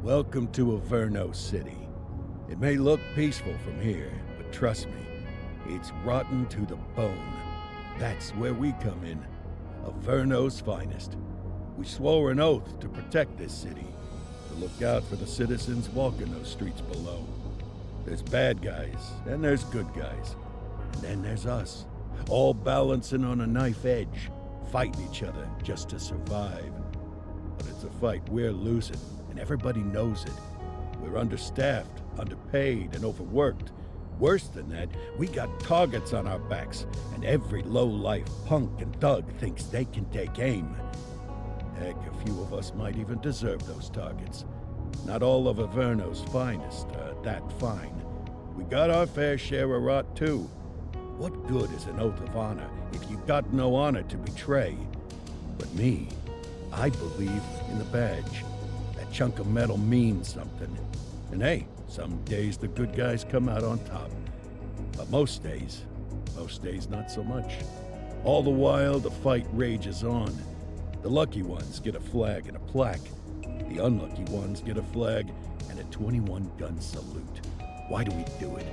Welcome to Averno City. It may look peaceful from here, but trust me, it's rotten to the bone. That's where we come in. Averno's finest. We swore an oath to protect this city, to look out for the citizens walking those streets below. There's bad guys, and there's good guys. And then there's us, all balancing on a knife edge, fighting each other just to survive. But it's a fight we're losing, and everybody knows it. We're understaffed, underpaid, and overworked. Worse than that, we got targets on our backs, and every low-life punk and thug thinks they can take aim. Heck, a few of us might even deserve those targets. Not all of Averno's finest are that fine. We got our fair share of rot, too. What good is an oath of honor if you got no honor to betray? But me, I believe in the badge. That chunk of metal means something. And hey, some days the good guys come out on top. But most days not so much. All the while, the fight rages on. The lucky ones get a flag and a plaque. The unlucky ones get a flag and a 21-gun salute. Why do we do it?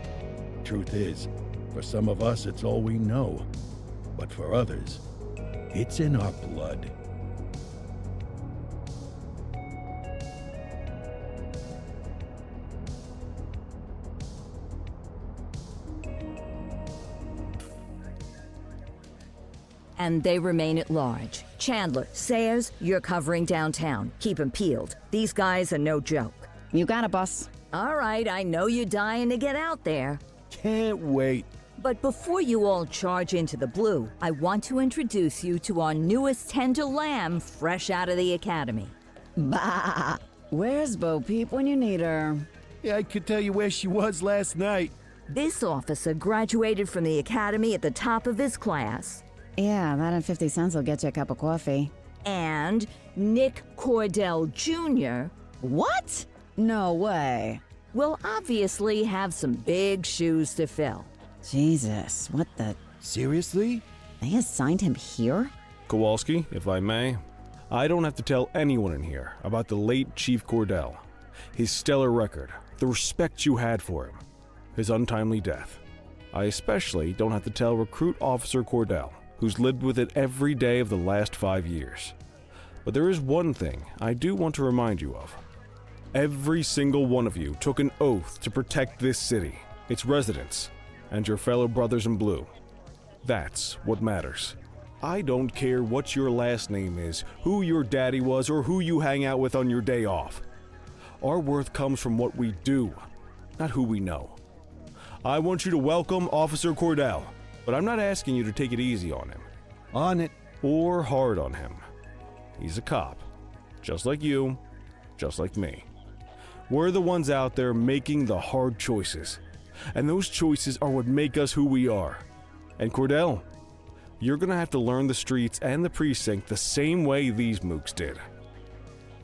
Truth is, for some of us it's all we know. But for others, it's in our blood. And they remain at large. Chandler, Sayers, you're covering downtown. Keep 'em peeled. These guys are no joke. You got it, boss. All right, I know you're dying to get out there. Can't wait. But before you all charge into the blue, I want to introduce you to our newest tender lamb fresh out of the academy. Bah! Where's Bo Peep when you need her? Yeah, I could tell you where she was last night. This officer graduated from the academy at the top of his class. Yeah, that and 50 cents will get you a cup of coffee. And Nick Cordell Jr. What? No way. will obviously have some big shoes to fill. Jesus, what the... Seriously? They assigned him here? Kowalski, if I may, I don't have to tell anyone in here about the late Chief Cordell, his stellar record, the respect you had for him, his untimely death. I especially don't have to tell Recruit Officer Cordell, who's lived with it every day of the last 5 years. But there is one thing I do want to remind you of. Every single one of you took an oath to protect this city, its residents, and your fellow brothers in blue. That's what matters. I don't care what your last name is, who your daddy was, or who you hang out with on your day off. Our worth comes from what we do, not who we know. I want you to welcome Officer Cordell, but I'm not asking you to take it easy on him. On it. Or hard on him. He's a cop, just like you, just like me. We're the ones out there making the hard choices, and those choices are what make us who we are. And Cordell, you're gonna have to learn the streets and the precinct the same way these mooks did.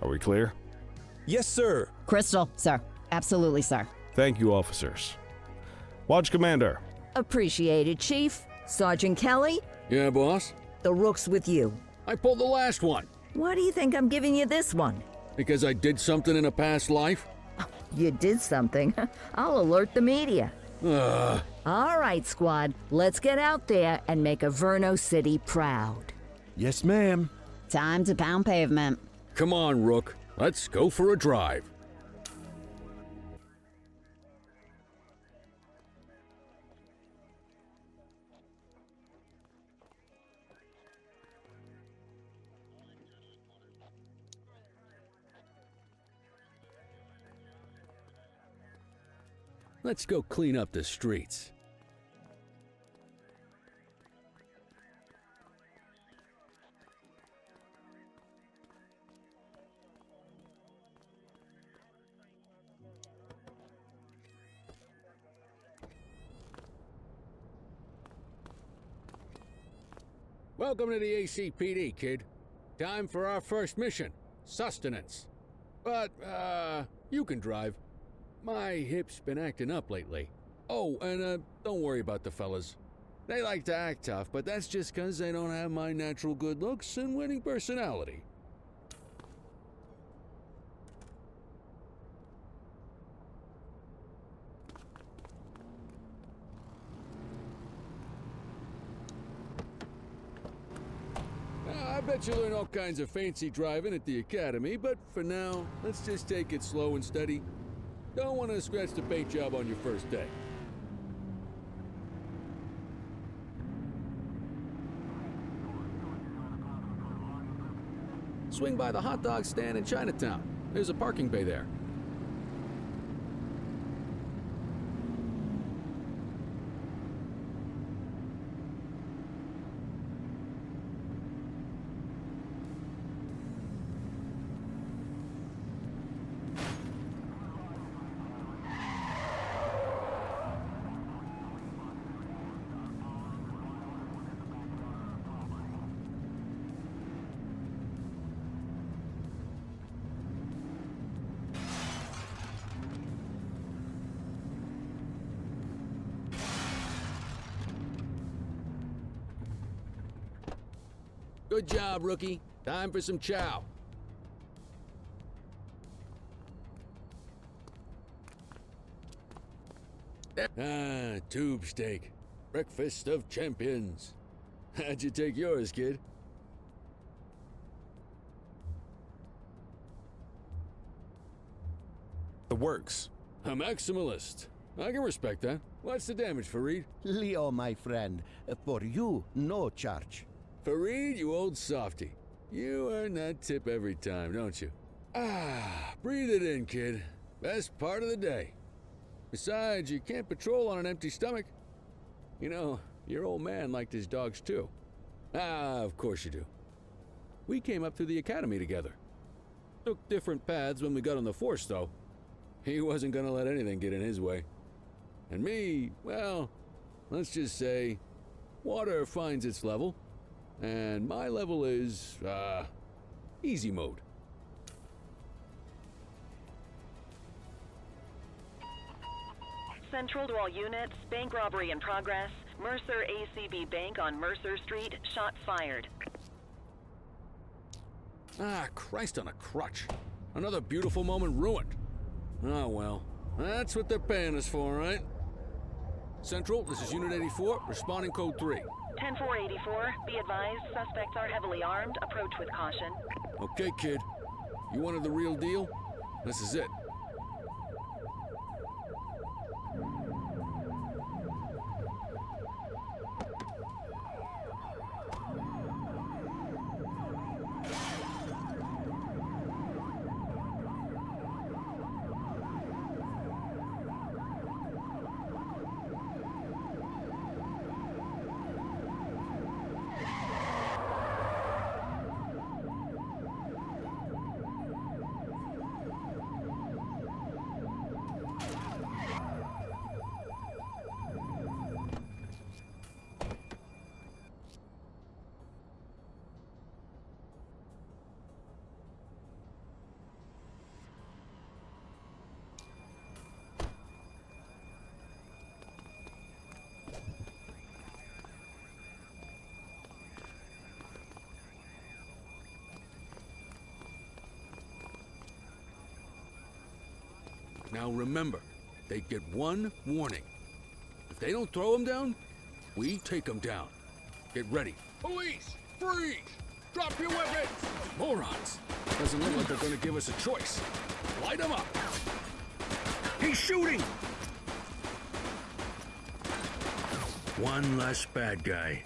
Are we clear? Yes, sir. Crystal, sir. Absolutely, sir. Thank you, officers. Watch Commander. Appreciated, Chief. Sergeant Kelly, Yeah, boss? the rook's with you. I pulled the last one. Why do you think I'm giving you this one? Because I did something in a past life? You did something. I'll alert the media. All right, squad. Let's get out there and make Averno City proud. Yes, ma'am. Time to pound pavement. Come on, Rook. Let's go for a drive. Let's go clean up the streets. Welcome to the ACPD, kid. Time for our first mission, sustenance. But, you can drive. My hip's been acting up lately. Oh, and don't worry about the fellas. They like to act tough, but that's just 'cause they don't have my natural good looks and winning personality. bet you learn all kinds of fancy driving at the academy, but for now, let's just take it slow and steady. Don't want to scratch the paint job on your first day. Swing by the hot dog stand in Chinatown. There's a parking bay there. Good job, rookie. Time for some chow. Ah, tube steak. Breakfast of champions. How'd you take yours, kid? The works. A maximalist. I can respect that. What's the damage, Fareed? Leo, my friend, for you, no charge. Fareed, you old softy. You earn that tip every time, don't you? Ah, breathe it in, kid. Best part of the day. Besides, you can't patrol on an empty stomach. You know, your old man liked his dogs too. Ah, of course you do. We came up through the academy together. Took different paths when we got on the force, though. He wasn't gonna let anything get in his way. And me, well, let's just say, water finds its level. And my level is, easy mode. Central to all units, bank robbery in progress. Mercer ACB Bank on Mercer Street, shots fired. Ah, Christ on a crutch. Another beautiful moment ruined. Oh well, that's what they're paying us for, right? Central, this is Unit 84, responding code 3. 10-484, be advised, suspects are heavily armed, approach with caution. Okay, kid. You wanted the real deal? This is it. Now remember, they get one warning. If they don't throw them down, we take them down. Get ready. Police! Freeze! Drop your weapons! Morons! Doesn't look like they're gonna give us a choice. Light them up! He's shooting! One less bad guy.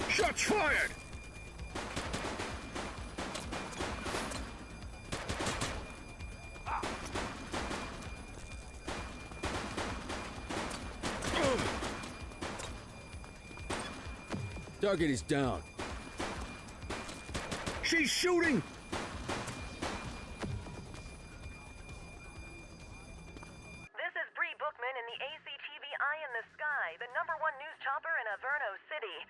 Shots fired! Target is down. She's shooting! This is Bree Bookman in the ACTV Eye in the Sky, the #1 news chopper in Averno City.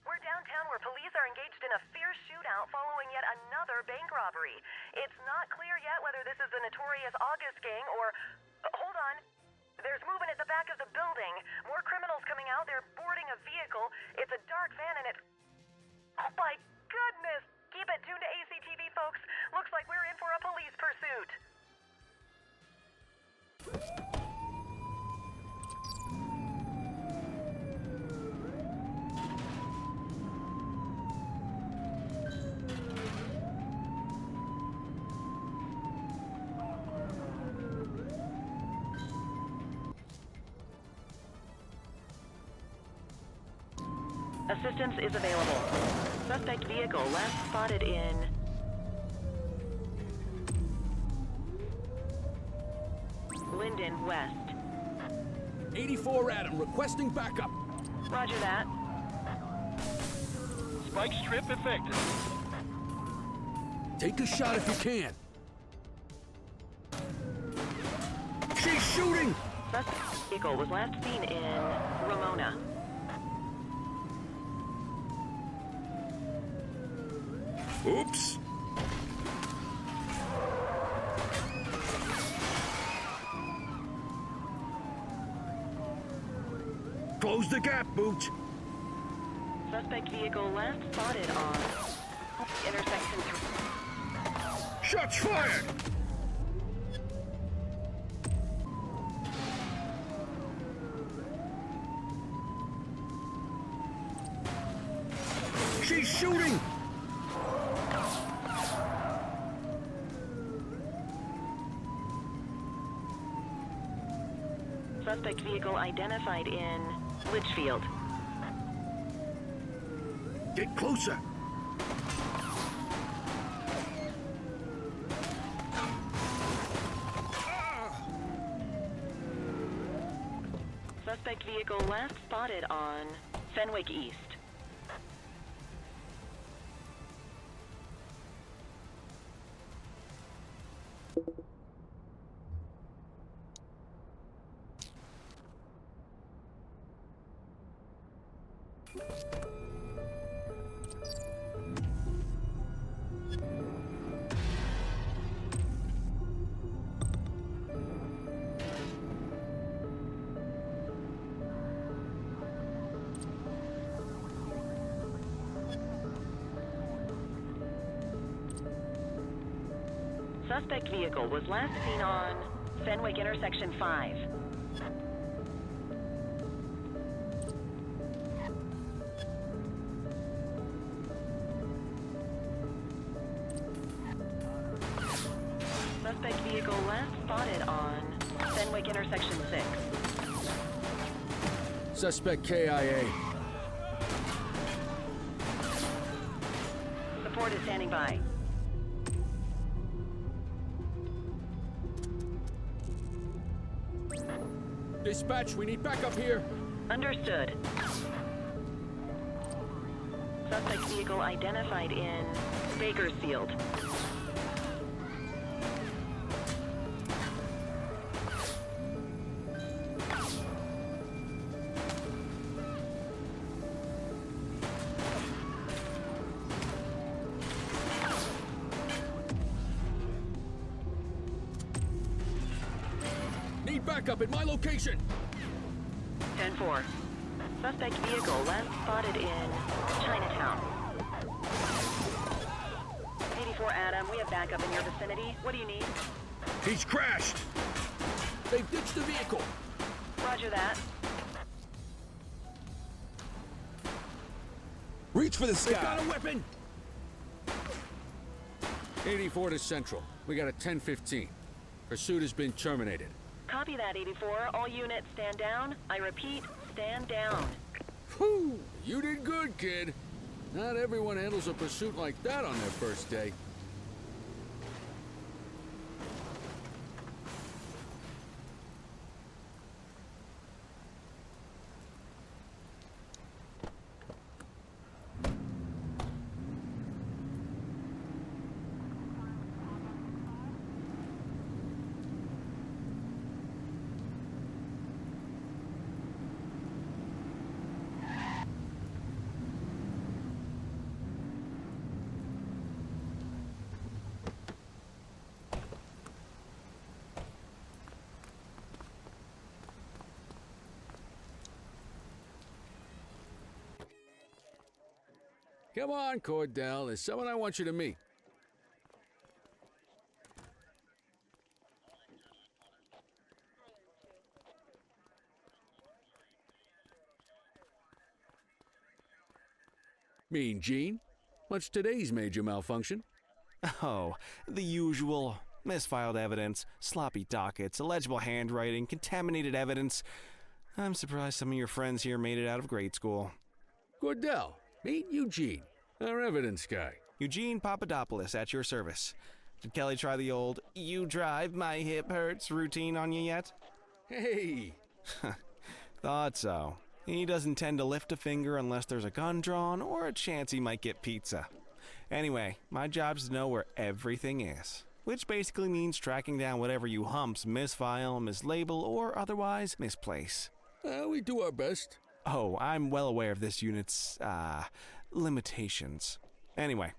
We're downtown where police are engaged in a fierce shootout following yet another bank robbery. It's not clear yet whether this is the notorious August gang or... hold on. There's movement at the back of the building. More criminals coming out. They're boarding a vehicle. It's a dark van and it's... oh my goodness! Keep it tuned to ACTV, folks. Looks like we're in for a police pursuit. Assistance is available. Suspect vehicle last spotted in... Linden West. 84 Adam, requesting backup. Roger that. Spike strip effective. Take a shot if you can. She's shooting! Suspect vehicle was last seen in Ramona. Oops! Close the gap, Boot! Suspect vehicle last spotted on intersection 3. Shots fired! She's shooting! Suspect vehicle identified in Litchfield. Get closer! Suspect vehicle last spotted on Fenwick East. Suspect vehicle was last seen on Fenwick intersection 5. Suspect vehicle last spotted on Fenwick intersection 6. Suspect KIA. Support is standing by. Dispatch, we need backup here. Understood. Suspect vehicle identified in Bakersfield. Need backup at my location. 10-4. Suspect vehicle last spotted in Chinatown. 84 Adam, we have backup in your vicinity. What do you need? He's crashed. They've ditched the vehicle. Roger that. Reach for the They've got sky. a weapon. 84 to Central. We got a 10-15. Pursuit has been terminated. Copy that, 84. All units stand down. I repeat, stand down. Whew, you did good, kid. Not everyone handles a pursuit like that on their first day. Come on, Cordell. There's someone I want you to meet. Mean Gene? What's today's major malfunction? Oh, the usual. Misfiled evidence, sloppy dockets, illegible handwriting, contaminated evidence. I'm surprised some of your friends here made it out of grade school. Cordell, meet Eugene, our evidence guy. Eugene Papadopoulos at your service. Did Kelly try the old "you drive, my hip hurts" routine on you yet? Hey! Thought so. He doesn't tend to lift a finger unless there's a gun drawn or a chance he might get pizza. Anyway, my job's to know where everything is, which basically means tracking down whatever you humps misfile, mislabel, or otherwise misplace. We do our best. Oh, I'm well aware of this unit's, limitations. Anyway,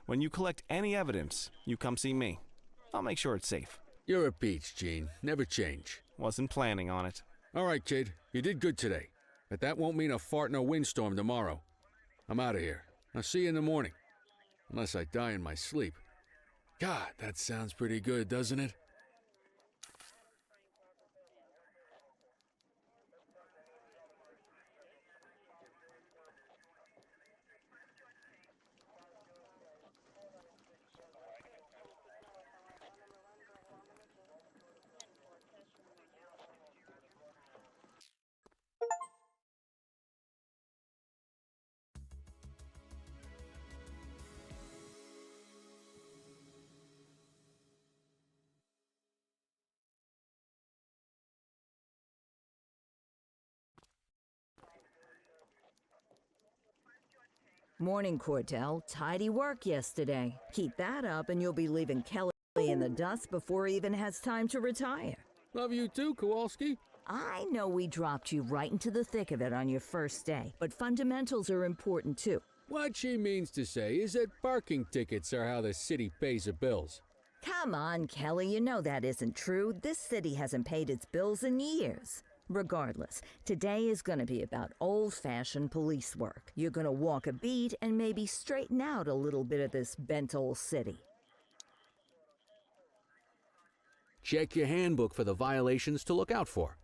when you collect any evidence, you come see me. I'll make sure it's safe. You're a peach, Gene. Never change. Wasn't planning on it. All right, kid. You did good today. But that won't mean a fart in a windstorm tomorrow. I'm out of here. I'll see you in the morning. Unless I die in my sleep. God, that sounds pretty good, doesn't it? Morning, Cordell. Tidy work yesterday. Keep that up and you'll be leaving Kelly in the dust before he even has time to retire. Love you too, Kowalski. I know we dropped you right into the thick of it on your first day, but fundamentals are important too. What she means to say is that parking tickets are how the city pays the bills. Come on, Kelly, you know that isn't true. This city hasn't paid its bills in years. Regardless, today is going to be about old-fashioned police work. You're going to walk a beat and maybe straighten out a little bit of this bent old city. Check your handbook for the violations to look out for.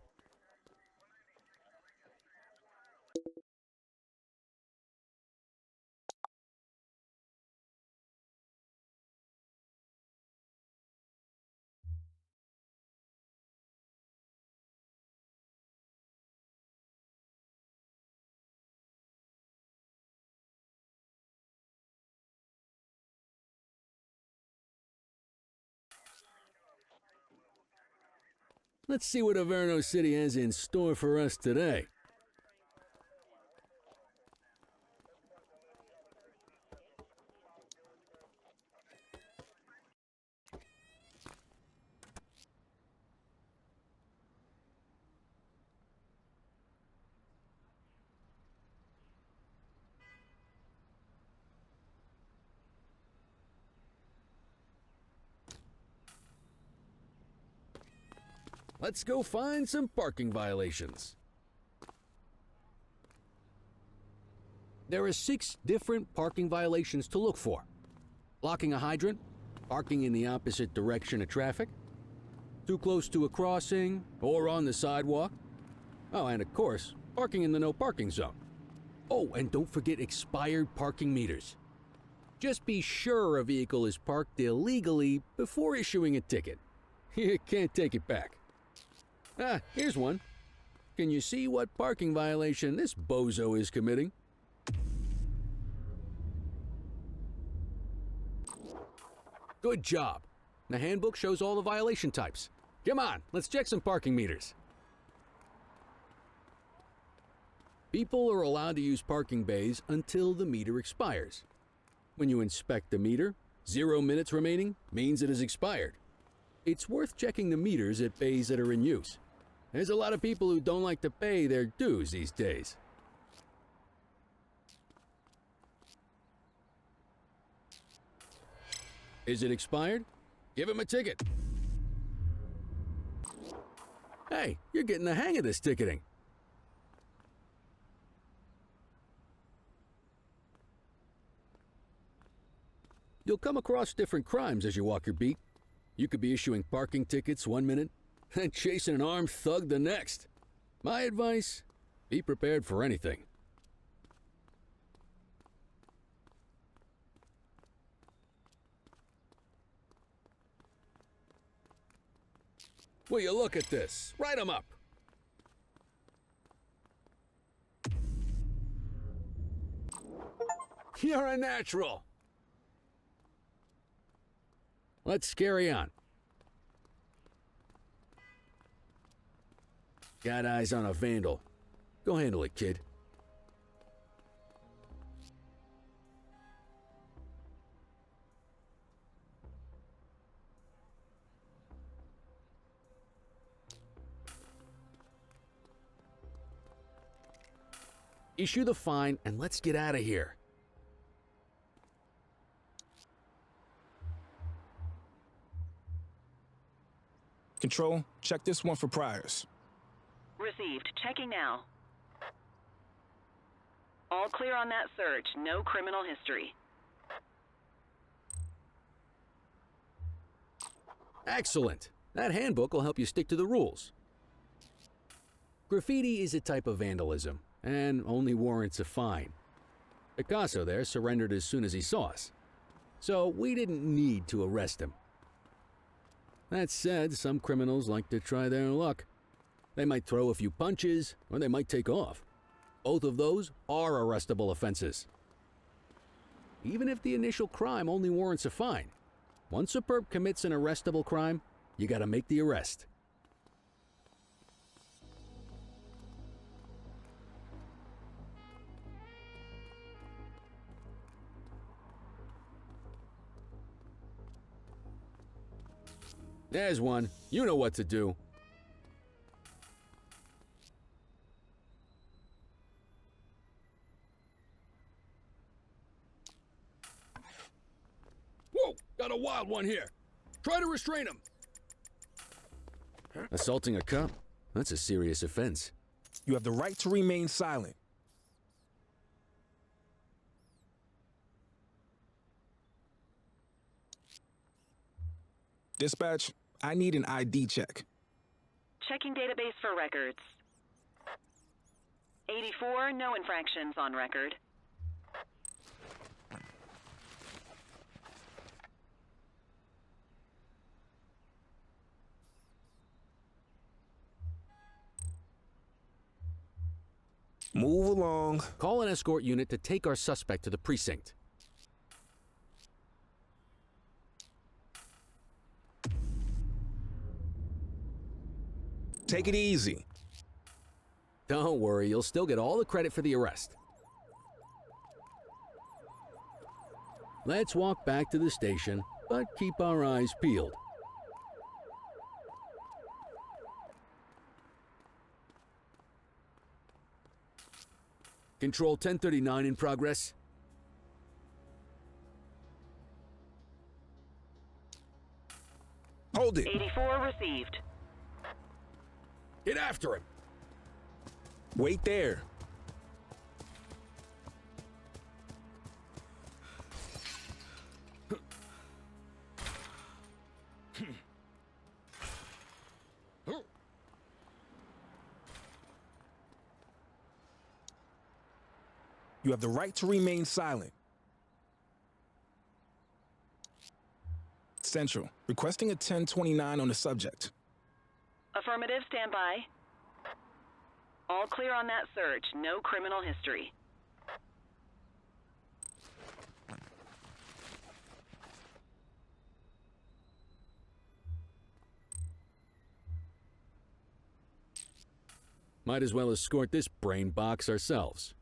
Let's see what Averno City has in store for us today. Let's go find some parking violations. There are 6 different parking violations to look for. Blocking a hydrant, parking in the opposite direction of traffic, too close to a crossing or on the sidewalk. Oh, and of course, parking in the no parking zone. Oh, and don't forget expired parking meters. Just be sure a vehicle is parked illegally before issuing a ticket. You can't take it back. Ah, here's one. Can you see what parking violation this bozo is committing? Good job. The handbook shows all the violation types. Come on, let's check some parking meters. People are allowed to use parking bays until the meter expires. When you inspect the meter, 0 minutes remaining means it has expired. It's worth checking the meters at bays that are in use. There's a lot of people who don't like to pay their dues these days. Is it expired? Give him a ticket. Hey, you're getting the hang of this ticketing. You'll come across different crimes as you walk your beat. You could be issuing parking tickets 1 minute, and chasing an armed thug the next. My advice, be prepared for anything. Will you look at this? Write 'em up. You're a natural. Let's carry on. Got eyes on a vandal. Go handle it, kid. Issue the fine and let's get out of here. Control, check this one for priors. Received. Checking now. All clear on that search. No criminal history. Excellent. That handbook will help you stick to the rules. Graffiti is a type of vandalism, and only warrants a fine. Picasso there surrendered as soon as he saw us, so we didn't need to arrest him. That said, some criminals like to try their luck. They might throw a few punches, or they might take off. Both of those are arrestable offenses. Even if the initial crime only warrants a fine, once a perp commits an arrestable crime, you gotta make the arrest. There's one. You know what to do. Whoa! Got a wild one here. Try to restrain him. Assaulting a cop? That's a serious offense. You have the right to remain silent. Dispatch, I need an ID check. Checking database for records. 84, no infractions on record. Move along. Call an escort unit to take our suspect to the precinct. Take it easy. Don't worry, you'll still get all the credit for the arrest. Let's walk back to the station, but keep our eyes peeled. Control 1039 in progress. Hold it. 84 received. Get after him. Wait there. You have the right to remain silent. Central, requesting a 1029 on the subject. Affirmative, stand by. All clear on that search. No criminal history. Might as well escort this brain box ourselves.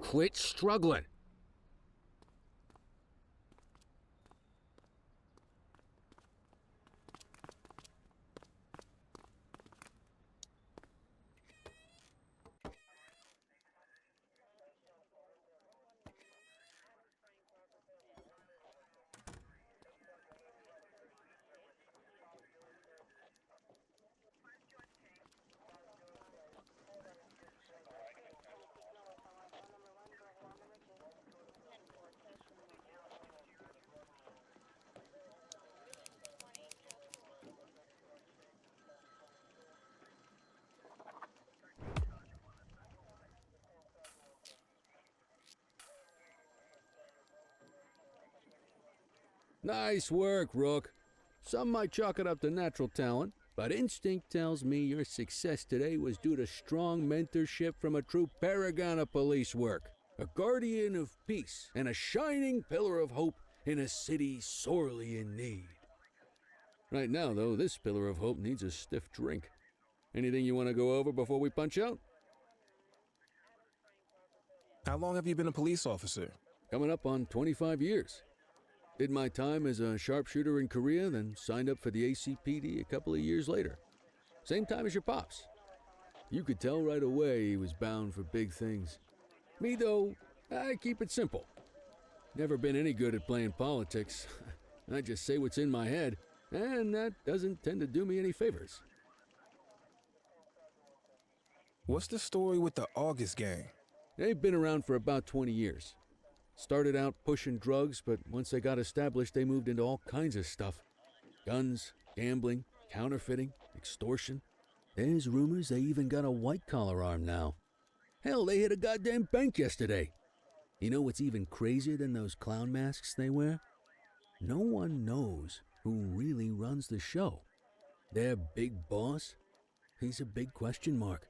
Quit struggling. Nice work, Rook. Some might chalk it up to natural talent, but instinct tells me your success today was due to strong mentorship from a true paragon of police work. a guardian of peace, and a shining pillar of hope in a city sorely in need. Right now, though, this pillar of hope needs a stiff drink. Anything you want to go over before we punch out? How long have you been a police officer? Coming up on 25 years. Did my time as a sharpshooter in Korea, then signed up for the ACPD a couple of years later. Same time as your pops. You could tell right away he was bound for big things. Me, though, I keep it simple. Never been any good at playing politics. I just say what's in my head, and that doesn't tend to do me any favors. What's the story with the August gang? They've been around for about 20 years. Started out pushing drugs, but once they got established, they moved into all kinds of stuff. Guns, gambling, counterfeiting, extortion. There's rumors they even got a white-collar arm now. Hell, they hit a goddamn bank yesterday. You know what's even crazier than those clown masks they wear? No one knows who really runs the show. Their big boss? He's a big question mark.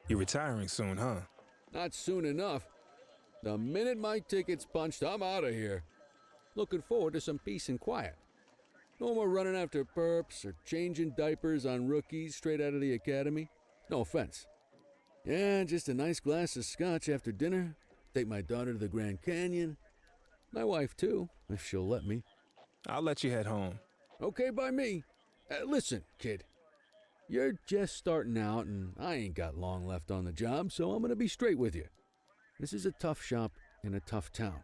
You're retiring soon, huh? Not soon enough. The minute my ticket's punched, I'm out of here. Looking forward to some peace and quiet. No more running after perps or changing diapers on rookies straight out of the academy. No offense. Yeah, just a nice glass of scotch after dinner. Take my daughter to the Grand Canyon. My wife, too, if she'll let me. I'll let you head home. Okay by me. Listen, kid. You're just starting out, and I ain't got long left on the job, so I'm going to be straight with you. This is a tough shop in a tough town.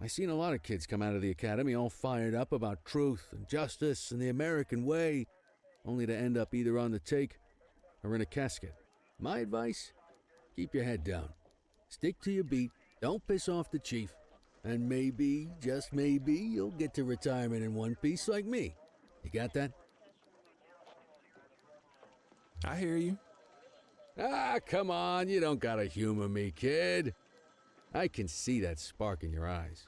I seen a lot of kids come out of the academy all fired up about truth and justice and the American way, only to end up either on the take or in a casket. My advice? Keep your head down. Stick to your beat, don't piss off the chief, and maybe, just maybe, you'll get to retirement in one piece like me. You got that? I hear you. Ah, come on, you don't gotta humor me, kid. I can see that spark in your eyes.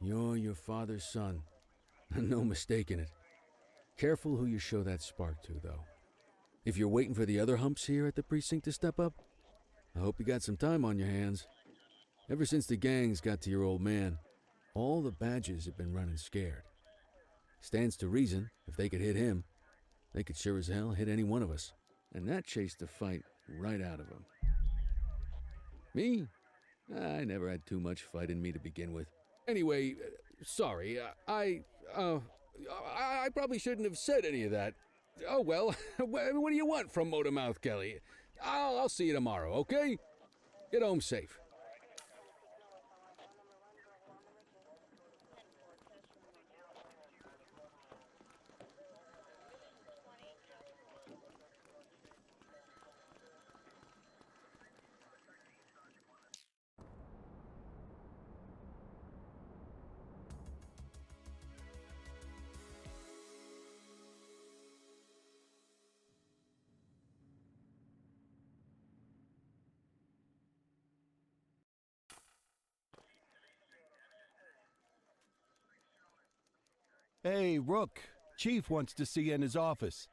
You're your father's son. No mistaking it. Careful who you show that spark to, though. If you're waiting for the other humps here at the precinct to step up, I hope you got some time on your hands. Ever since the gangs got to your old man, all the badges have been running scared. Stands to reason, if they could hit him, they could sure as hell hit any one of us. And that chased the fight right out of him. Me? I never had too much fight in me to begin with. Anyway, sorry, I probably shouldn't have said any of that. Oh well, what do you want from Motormouth Kelly? I'll see you tomorrow, okay? Get home safe. Hey, Rook. Chief wants to see you in his office.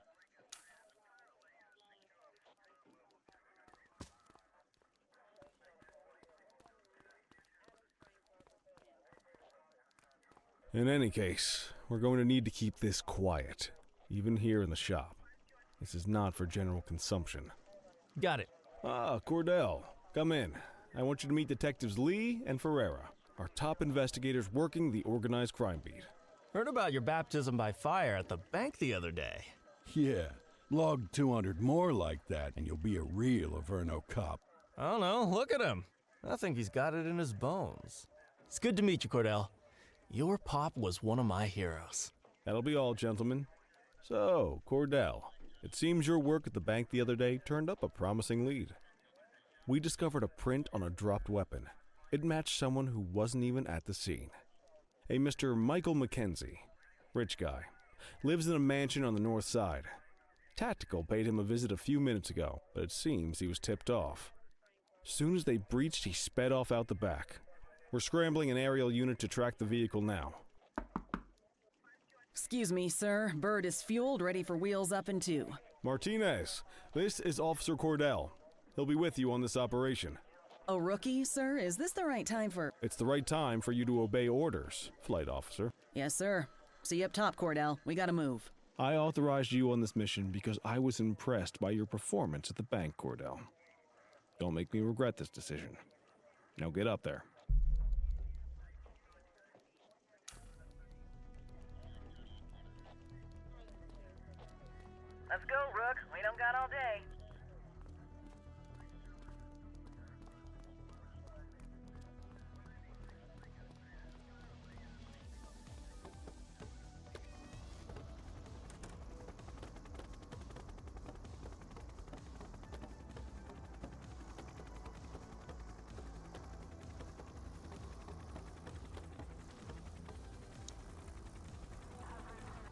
In any case, we're going to need to keep this quiet, even here in the shop. This is not for general consumption. Got it. Ah, Cordell, come in. I want you to meet Detectives Lee and Ferreira, our top investigators working the organized crime beat. Heard about your baptism by fire at the bank the other day. Yeah, log 200 more like that and you'll be a real Averno cop. I don't know, look at him. I think he's got it in his bones. It's good to meet you, Cordell. Your pop was one of my heroes. That'll be all, gentlemen. So, Cordell, it seems your work at the bank the other day turned up a promising lead. We discovered a print on a dropped weapon. It matched someone who wasn't even at the scene. A Mr. Michael Mackenzie, rich guy, lives in a mansion on the north side. Tactical paid him a visit a few minutes ago, but it seems he was tipped off. Soon as they breached, he sped off out the back. We're scrambling an aerial unit to track the vehicle now. Excuse me, sir. Bird is fueled, ready for wheels up in 2. Martinez, this is Officer Cordell. He'll be with you on this operation. A rookie, sir? Is this the right time for... It's the right time for you to obey orders, flight officer. Yes, sir. See you up top, Cordell. We gotta move. I authorized you on this mission because I was impressed by your performance at the bank, Cordell. Don't make me regret this decision. Now get up there. Let's go, Rook. We don't got all day.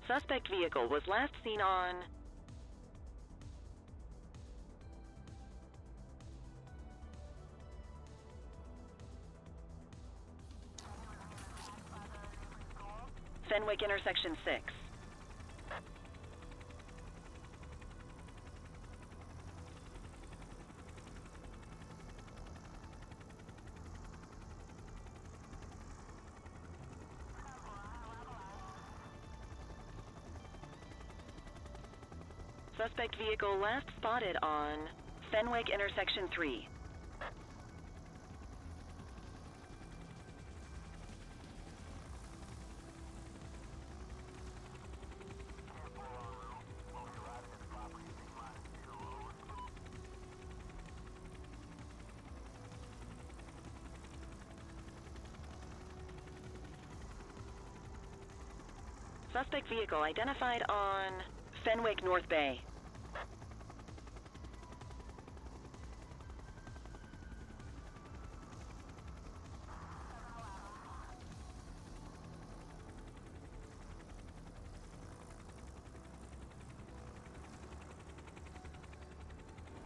Suspect vehicle was last seen on... Fenwick intersection 6. Suspect vehicle last spotted on Fenwick intersection 3. Suspect vehicle identified on Fenwick North Bay.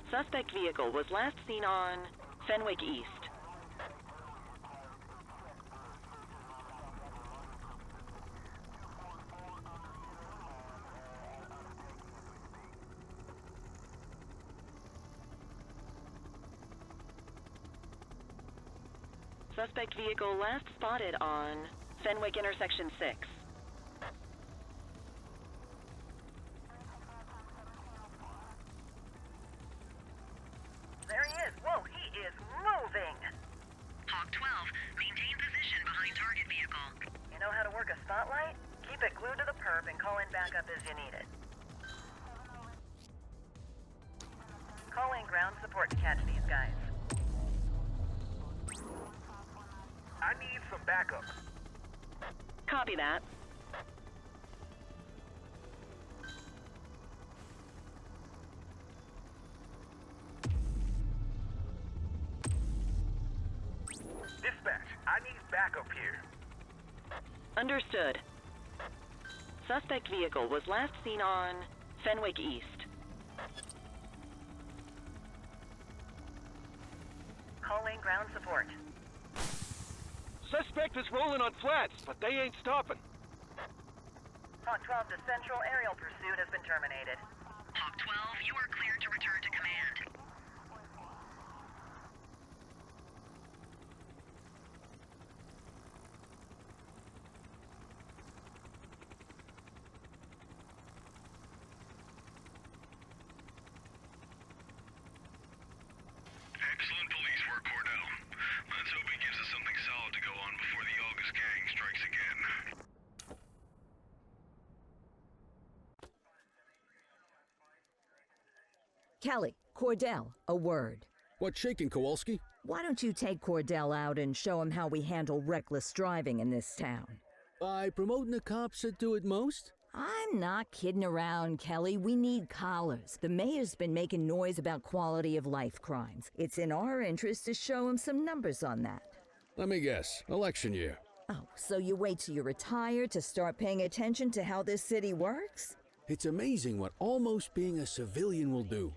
Suspect vehicle was last seen on Fenwick East. Suspect vehicle last spotted on Fenwick intersection 6. There he is. Whoa, he is moving. Hawk 12, maintain position behind target vehicle. You know how to work a spotlight? Keep it glued to the perp and call in backup as you need it. Call in ground support to catch these guys. I need some backup. Copy that. Dispatch, I need backup here. Understood. Suspect vehicle was last seen on Fenwick East. Calling ground support. Suspect is rolling on flats, but they ain't stopping. Hawk 12 to Central, aerial pursuit has been terminated. Hawk 12, you are cleared to return to command. Excellent police work, Cordell. Let's hope he gives us something solid to go on before the August gang strikes again. Kelly, Cordell, a word. What's shaking, Kowalski? Why don't you take Cordell out and show him how we handle reckless driving in this town? By promoting the cops that do it most? I'm not kidding around, Kelly. We need collars. The mayor's been making noise about quality of life crimes. It's in our interest to show him some numbers on that. Let me guess. Election year. Oh, so you wait till you retire to start paying attention to how this city works? It's amazing what almost being a civilian will do.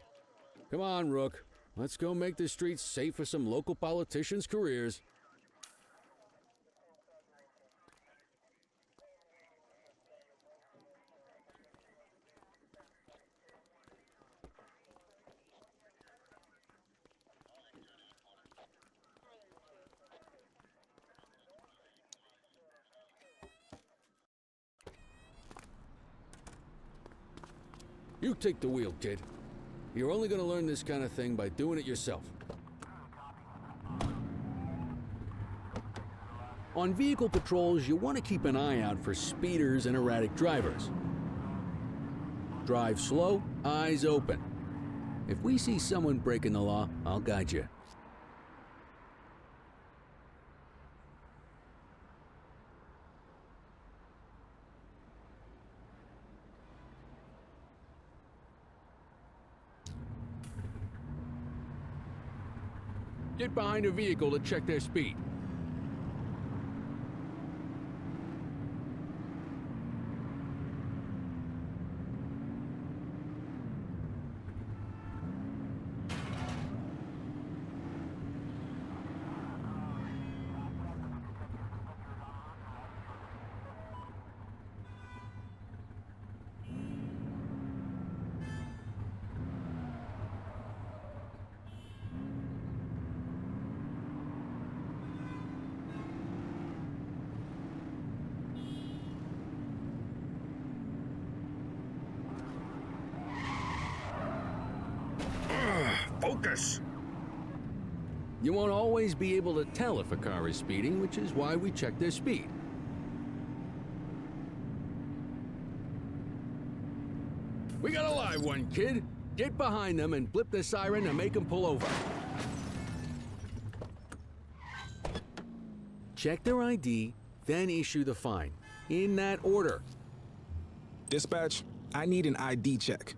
Come on, Rook. Let's go make the streets safe for some local politicians' careers. You take the wheel, kid. You're only going to learn this kind of thing by doing it yourself. On vehicle patrols, you want to keep an eye out for speeders and erratic drivers. Drive slow, eyes open. If we see someone breaking the law, I'll guide you. Get behind a vehicle to check their speed. Focus! You won't always be able to tell if a car is speeding, which is why we check their speed. We got a live one, kid. Get behind them and blip the siren to make them pull over. Check their ID, then issue the fine. In that order. Dispatch, I need an ID check.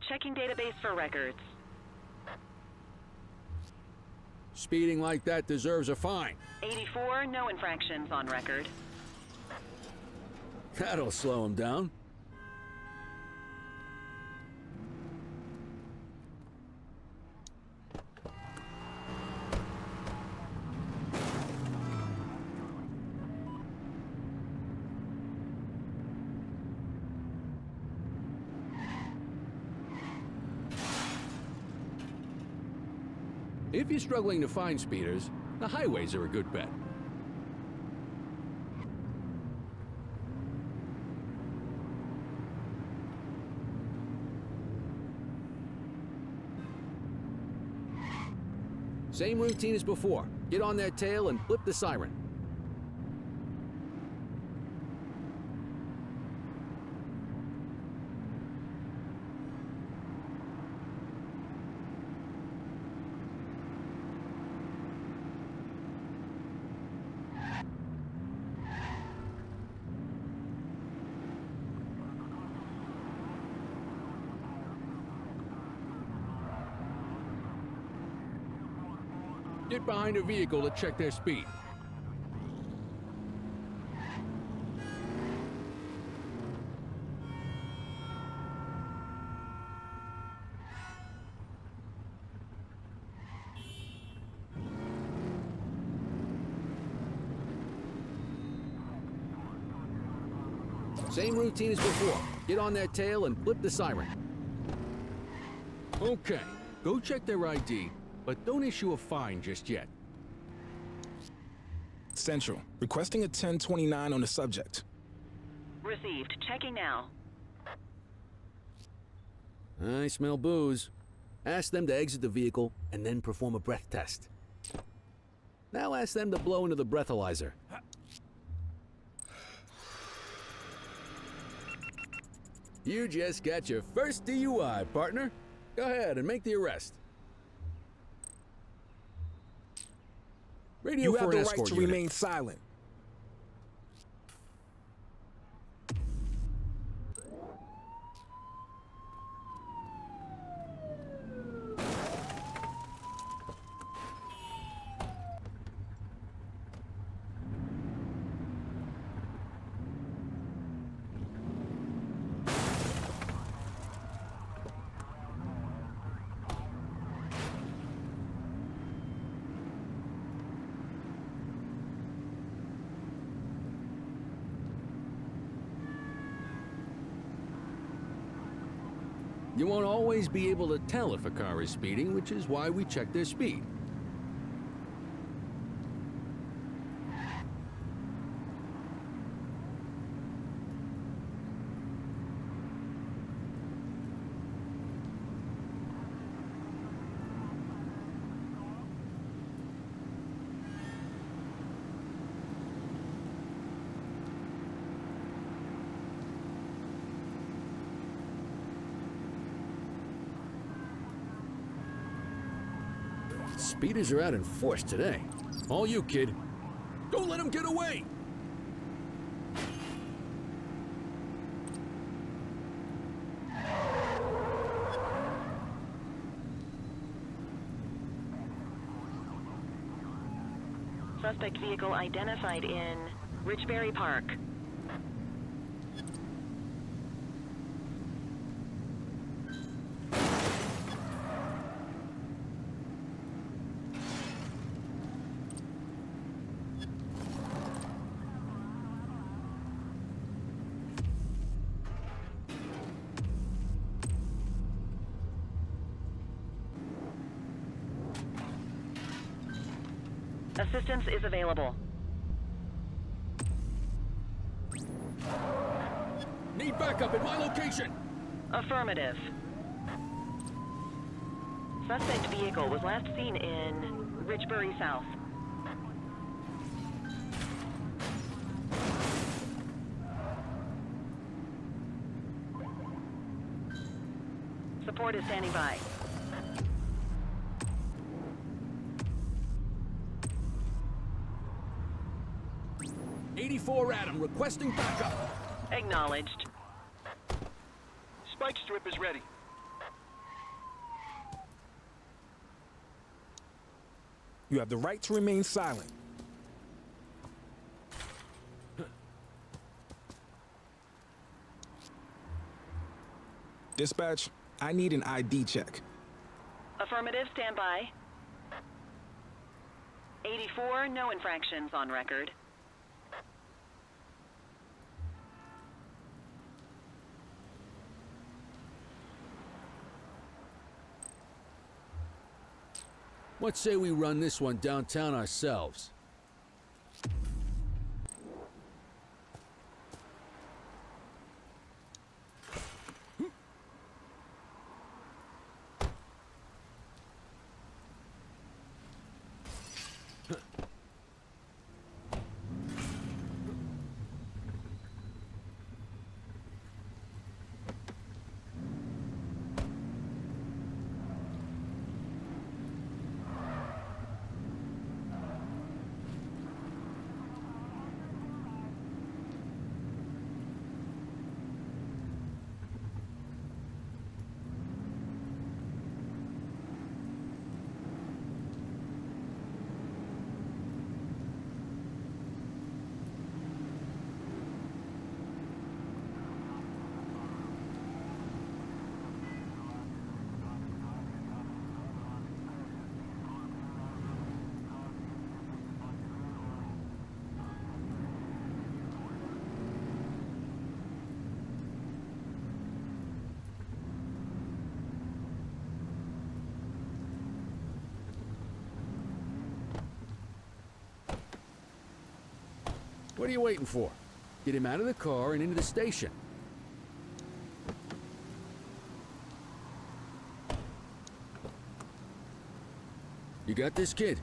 Checking database for records. Speeding like that deserves a fine. 84, no infractions on record. That'll slow them down. If you're struggling to find speeders, the highways are a good bet. Same routine as before. Get on their tail and flip the siren. Get behind a vehicle to check their speed. Same routine as before. Get on their tail and flip the siren. Okay, go check their ID. But don't issue a fine just yet. Central, requesting a 1029 on the subject. Received. Checking now. I smell booze. Ask them to exit the vehicle and then perform a breath test. Now ask them to blow into the breathalyzer. You just got your first DUI, partner. Go ahead and make the arrest. Radio You for have an the right escort to unit. remain silent. You won't always be able to tell if a car is speeding, which is why we check their speed. Speeders are out in force today. All you, kid. Don't let him get away! Suspect vehicle identified in Richbury Park. Assistance is available. Need backup at my location! Affirmative. Suspect vehicle was last seen in Richbury South. Support is standing by. '84 Adam requesting backup. Acknowledged. Spike strip is ready. You have the right to remain silent. Dispatch, I need an ID check. Affirmative, stand by. 84, no infractions on record. What say we run this one downtown ourselves? What are you waiting for? Get him out of the car and into the station. You got this, kid?